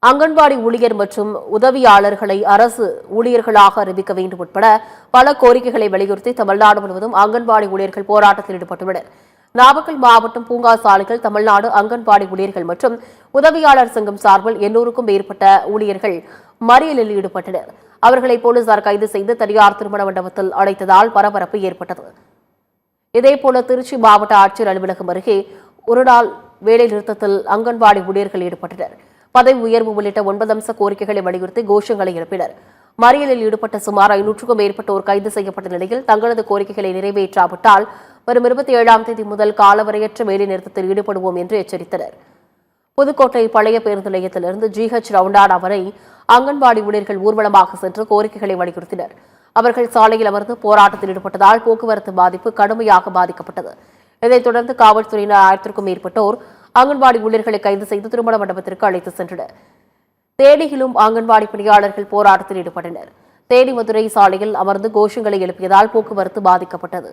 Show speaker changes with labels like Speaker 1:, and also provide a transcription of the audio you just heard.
Speaker 1: அங்கன்வாடி ஊழியர் மற்றும் உதவியாளர்களை அரசு ஊழியர்களாக அறிவிக்க வேண்டும் உட்பட பல கோரிக்கைகளை வலியுறுத்தி தமிழ்நாடு முழுவதும் அங்கன்வாடி ஊழியர்கள் போராட்டத்தில் ஈடுபட்டுள்ளனர். நாமக்கல் மாவட்டம் பூங்கா சாலையில் தமிழ்நாடு அங்கன்வாடி ஊழியர்கள் மற்றும் உதவியாளர் சங்கம் சார்பில் 800க்கும் மேற்பட்ட ஊழியர்கள் மறியலில் ஈடுபட்டனர். அவர்களை போலீசார் கைது செய்து தனியார் திருமண மண்டபத்தில் அடைத்ததால் பரபரப்பு ஏற்பட்டது. இதேபோல திருச்சி மாவட்ட ஆட்சியர் அலுவலகம் அருகே ஒருநாள் வேலைநிறுத்தத்தில் அங்கன்வாடி ஊழியர்கள் ஈடுபட்டனர். பதவி உயர்வு உள்ளிட்ட 9 அம்ச கோரிக்கைகளை வலியுறுத்தி கோஷங்களை எழுப்பினர். மறியலில் ஈடுபட்ட சுமார் 500க்கும் மேற்பட்டோர் கைது செய்யப்பட்ட நிலையில் தங்களது கோரிக்கைகளை நிறைவேற்றாவிட்டால் வரும் 27ஆம் தேதி முதல் காலவரையற்ற வேலைநிறுத்தத்தில் ஈடுபடுவோம் என்று எச்சரித்தனர். புதுக்கோட்டை பழைய பேருந்து நிலையத்திலிருந்து GH ரவுண்டானா வரை அங்கன்வாடி ஊழியர்கள் ஊர்வலமாக சென்று கோரிக்கைகளை வலியுறுத்தினர். அவர்கள் சாலையில் அமர்ந்து போராட்டத்தில் ஈடுபட்டதால் போக்குவரத்து பாதிப்பு கடுமையாக பாதிக்கப்பட்டது. இதைத் தொடர்ந்து காவல்துறையினர் 1000க்கும் மேற்பட்டோர் அங்கன்வாடி ஊழியர்களை கைது செய்து திருமண மண்டபத்திற்கு அழைத்து சென்றனர். தேனியிலும் அங்கன்வாடி பணியாளர்கள் போராட்டத்தில் ஈடுபட்டனர். தேனி மதுரை சாலையில் அமர்ந்து கோஷங்களை எழுப்பியதால் போக்குவரத்து பாதிக்கப்பட்டது.